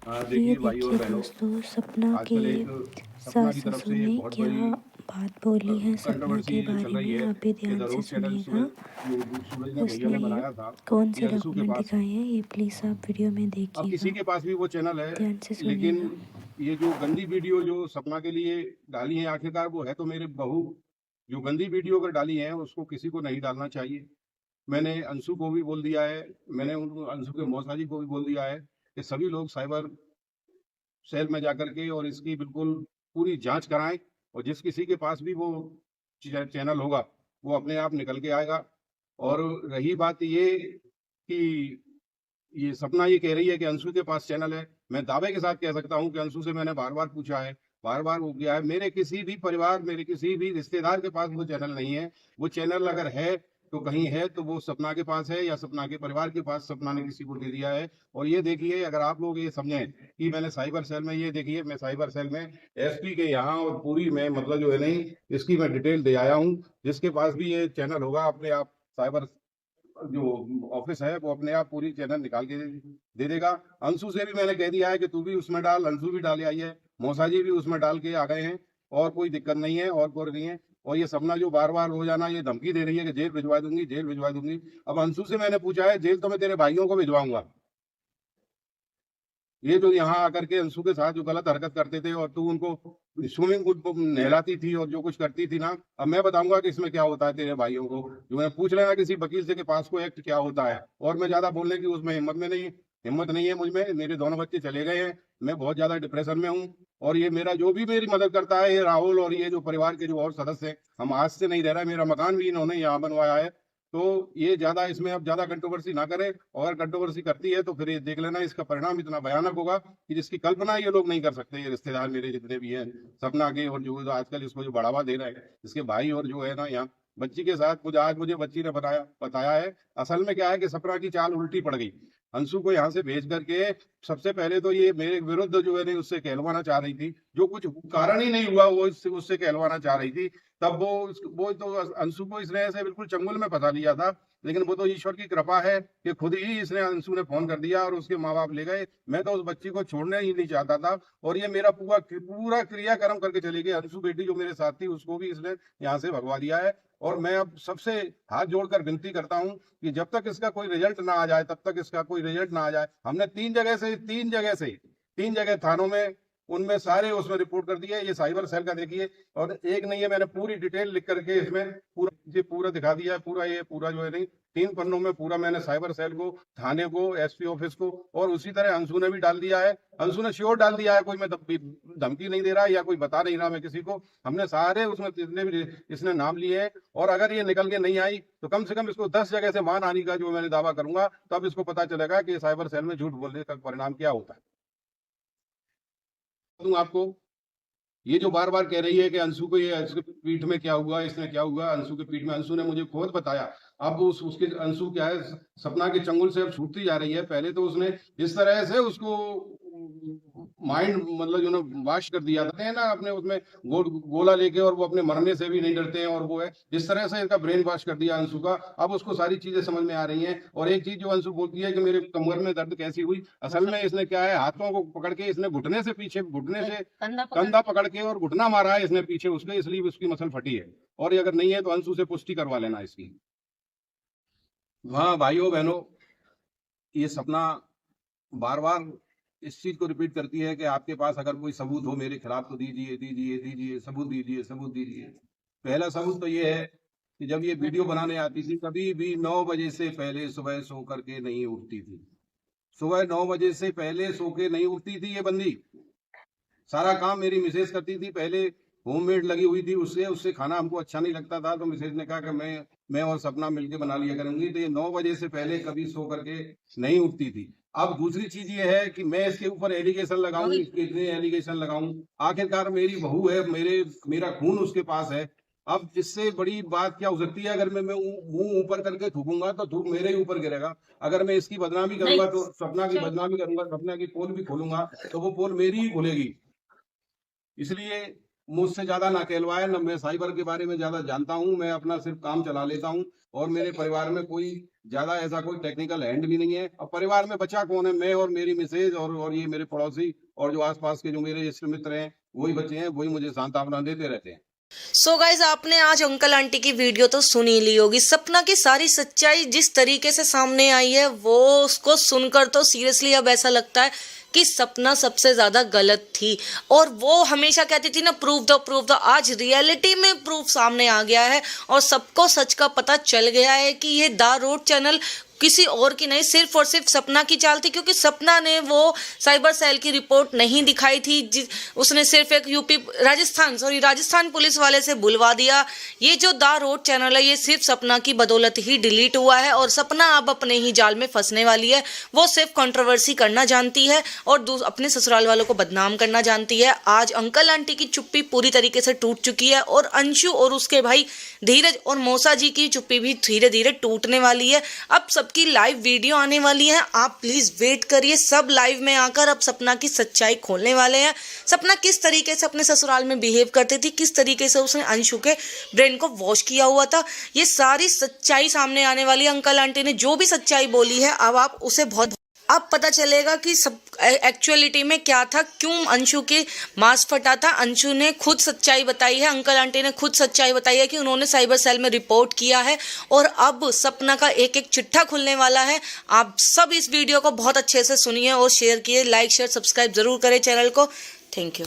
ये देखिए भाई और देखिए बहनों, दोस्तों, सपना के आजकल एक सपना सास की तरफ ससुर से एक ने बहुत क्या बड़ी बात बोली है सपना कंट्रोवर्सी के जो चल बारे रही में, है आप भी कि ध्यान से द रोक चैनल सुनिएगा। सूरज ने भैया उसने ने बनाया था कौन कि से अंशु के डॉक्यूमेंट पास। दिखाए हैं ये प्लीज़ आप वीडियो में अब किसी देखिएगा, के पास भी वो चैनल है, ध्यान से लेकिन सुनिएगा। ये जो गंदी वीडियो जो सपना के लिए डाली है, आखिरकार वो है तो मेरे बहू। जो गंदी वीडियो अगर डाली है उसको किसी को नहीं डालना चाहिए। मैंने अंशु को भी बोल दिया है, मैंने उन अंशु के मौसा जी को भी बोल दिया है कि सभी लोग साइबर सेल में जाकर के और इसकी बिल्कुल पूरी जांच कराएं। और जिस किसी के पास भी वो चैनल होगा वो अपने आप निकल के आएगा। और रही बात ये कि ये सपना ये कह रही है कि अंशु के पास चैनल है, मैं दावे के साथ कह सकता हूं कि अंशु से मैंने बार बार पूछा है, बार बार वो किया है, मेरे किसी भी परिवार, मेरे किसी भी रिश्तेदार के पास वो चैनल नहीं है। वो चैनल अगर है तो कहीं है तो वो सपना के पास है या सपना के परिवार के पास, सपना ने किसी को दे दिया है। और ये देखिए, अगर आप लोग ये समझें कि मैंने साइबर सेल में, ये देखिए मैं साइबर सेल में एसपी के यहाँ और पूरी मैं मतलब जो है नहीं, इसकी मैं डिटेल दे आया हूँ। जिसके पास भी ये चैनल होगा अपने आप साइबर जो ऑफिस है वो अपने आप पूरी चैनल निकाल के दे देगा। अंशु से भी मैंने कह दिया है कि तू भी उसमें डाल, अंशु भी डाले आई है, मौसा जी भी उसमें डाल के आ गए हैं। और कोई दिक्कत नहीं है और कोई नहीं है। और ये सपना जो बार बार रोजाना ये धमकी दे रही है कि जेल भिजवा दूंगी, जेल भिजवा दूंगी। अब अंशु से मैंने पूछा है, जेल तो मैं तेरे भाइयों को भिजवाऊंगा। ये जो यहाँ आकर के अंशु के साथ जो गलत हरकत करते थे और तू उनको स्विमिंग पूल नहलाती थी और जो कुछ करती थी ना, अब मैं बताऊंगा कि इसमें क्या होता है तेरे भाइयों को। जो है पूछ लेना किसी वकील से कि पास्को एक्ट क्या होता है। और मैं ज्यादा बोलने की उसमें हिम्मत नहीं है मुझ में। मेरे दोनों बच्चे चले गए हैं, मैं बहुत ज्यादा डिप्रेशन में हूँ। और ये मेरा जो भी मेरी मदद करता है, ये राहुल और ये जो परिवार के जो और सदस्य हैं, हम आज से नहीं रह रहा है। मेरा मकान भी इन्होंने यहाँ बनवाया है। तो ये ज्यादा इसमें अब ज्यादा कंट्रोवर्सी ना करें। और कंट्रोवर्सी करती है तो फिर ये देख लेना, इसका परिणाम इतना भयानक होगा कि जिसकी कल्पना ये लोग नहीं कर सकते। ये रिश्तेदार मेरे जितने भी हैं सपना के, और जो आजकल इसको जो बढ़ावा दे रहे हैं इसके भाई और जो है ना यहाँ बच्ची के साथ, मुझे बच्ची ने बताया है। असल में क्या है कि सपना की चाल उल्टी पड़ गई। अंशु को यहाँ से भेज करके सबसे पहले तो ये मेरे विरुद्ध जो है नहीं उससे कहलवाना चाह रही थी, जो कुछ कारण ही नहीं हुआ वो उससे कहलवाना चाह रही थी। तब वो तो अंशु को इसने ऐसे बिल्कुल चंगुल में फंसा लिया था। लेकिन वो तो ईश्वर की कृपा है कि खुद ही इसने अंशु ने फोन कर दिया और उसके माँ बाप ले गए। मैं तो उस बच्ची को छोड़ने ही नहीं चाहता था। और ये मेरा पूरा पूरा क्रियाक्रम करके चली गई। अंशु बेटी जो मेरे साथ थी उसको भी इसने यहाँ से भगवा दिया है। और मैं अब सबसे हाथ जोड़कर विनती करता हूँ कि जब तक इसका कोई रिजल्ट ना आ जाए, तब तक इसका कोई रिजल्ट ना आ जाए। हमने तीन जगह थानों में, उनमें सारे उसमें रिपोर्ट कर दिया है। ये साइबर सेल का देखिए, और एक नहीं है, मैंने पूरी डिटेल लिख करके इसमें पूरा दिखा दिया है। पूरा ये पूरा जो है नहीं 3 पन्नों में पूरा मैंने साइबर सेल को, थाने को, एसपी ऑफिस को, और उसी तरह अंशु ने भी डाल दिया है। अंशु ने श्योर डाल दिया है, कोई मैं धमकी नहीं दे रहा या कोई बता नहीं रहा मैं किसी को। हमने सारे उसमें जितने भी इसने नाम लिए हैं। और अगर ये निकल के नहीं आई तो कम से कम इसको 10 जगह से मानहानि का जो मैंने दावा करूंगा, तब इसको पता चलेगा कि साइबर सेल में झूठ बोलने का परिणाम क्या होता है। आपको ये जो बार बार कह रही है कि अंशु को, ये अंशु के पीठ में क्या हुआ, इसने क्या हुआ अंशु के पीठ में, अंशु ने मुझे खुद बताया। अब उसके अंशु क्या है, सपना के चंगुल से अब छूटती जा रही है। पहले तो उसने इस तरह से उसको माइंड मतलब जो ना वाश कर दिया था ना अपने उसमें गोला लेके, और वो अपने मरने से भी नहीं डरते हैं। और वो है जिस तरह से इसका ब्रेन वॉश कर दिया अंशु का, अब उसको सारी चीजें समझ में आ रही हैं। और एक चीज जो अंशु बोलती है कि मेरे कमर में दर्द कैसी हुई, असल में इसने क्या है, हाथों को पकड़ के इसने घुटने से पीछे, घुटने से कंधा पकड़ के और घुटना मारा है इसने पीछे उसके, इसलिए उसकी मसल फटी है। और ये अगर नहीं है तो अंशु से पुष्टि करवा लेना इसकी। हाँ भाइयों बहनों, ये सपना बार बार इस चीज को रिपीट करती है कि आपके पास अगर कोई सबूत हो मेरे खिलाफ तो दीजिए दीजिए दीजिए, सबूत दीजिए सबूत दीजिए। पहला सबूत तो ये है कि जब ये वीडियो बनाने आती थी कभी भी 9 बजे से पहले सुबह सो करके नहीं उठती थी। सुबह 9 बजे से पहले सो के नहीं उठती थी ये बंदी। सारा काम मेरी मिसेज करती थी। पहले होममेड लगी हुई थी, उससे उससे खाना हमको अच्छा नहीं लगता था, तो मिसेज ने कहा कि मैं और सपना मिलके बना लिया करूंगी। तो ये 9 बजे से पहले कभी सो करके नहीं उठती थी। अब दूसरी चीज ये है कि मैं इसके ऊपर एलिगेशन लगाऊं, इसके इतने एलिगेशन लगाऊं, आखिरकार मेरी बहू है, मेरा खून उसके पास है। अब इससे बड़ी बात क्या हो सकती है, अगर मैं मुंह ऊपर करके थूकूंगा तो थूक मेरे ही ऊपर गिरेगा। अगर मैं इसकी बदनामी करूंगा तो सपना की बदनामी करूंगा, सपना की पोल भी खोलूंगा तो वो पोल मेरी ही खुलेगी। इसलिए मुझसे ज्यादा ना कहलवाए, ना मैं साइबर के बारे में ज्यादा जानता हूँ। मैं अपना सिर्फ काम चला लेता हूँ और मेरे परिवार में कोई ज्यादा ऐसा कोई टेक्निकल हैंड भी नहीं है। अब परिवार में बचा कौन है? मैं और मेरी मिसेज और ये मेरे पड़ोसी और जो आसपास के जो मेरे इष्ट मित्र हैं वही बचे हैं, वही मुझे सांत्वना देते रहते हैं। सो गाइज, आपने आज अंकल आंटी की वीडियो तो सुन ही ली होगी। सपना की सारी सच्चाई जिस तरीके से सामने आई है वो उसको सुनकर तो सीरियसली अब ऐसा लगता है कि सपना सबसे ज्यादा गलत थी। और वो हमेशा कहती थी ना, प्रूफ दो। आज रियलिटी में प्रूफ सामने आ गया है और सबको सच का पता चल गया है कि ये द रोड चैनल किसी और की नहीं, सिर्फ और सिर्फ सपना की चाल थी। क्योंकि सपना ने वो साइबर सेल की रिपोर्ट नहीं दिखाई थी, उसने सिर्फ एक राजस्थान पुलिस वाले से बुलवा दिया। ये जो द रोड चैनल है ये सिर्फ सपना की बदौलत ही डिलीट हुआ है और सपना अब अपने ही जाल में फंसने वाली है। वो सिर्फ कंट्रोवर्सी करना जानती है और अपने ससुराल वालों को बदनाम करना जानती है। आज अंकल आंटी की चुप्पी पूरी तरीके से टूट चुकी है और अंशु और उसके भाई धीरज और मौसा जी की चुप्पी भी धीरे धीरे टूटने वाली है। अब सबकी लाइव वीडियो आने वाली है, आप प्लीज वेट करिए। सब लाइव में आकर अब सपना की सच्चाई खोलने वाले हैं। सपना किस तरीके से अपने ससुराल में बिहेव करती थी, किस तरीके से उसने अंशु के ब्रेन को वॉश किया हुआ था, ये सारी सच्चाई सामने आने वाली है। अंकल आंटी ने जो भी सच्चाई बोली है अब आप उसे बहुत अब पता चलेगा कि सब एक्चुअलिटी में क्या था, क्यों अंशु के मांस फटा था। अंशु ने खुद सच्चाई बताई है, अंकल आंटी ने खुद सच्चाई बताई है कि उन्होंने साइबर सेल में रिपोर्ट किया है और अब सपना का एक एक चिट्ठा खुलने वाला है। आप सब इस वीडियो को बहुत अच्छे से सुनिए और शेयर किए, लाइक शेयर सब्सक्राइब जरूर करें चैनल को। Thank you.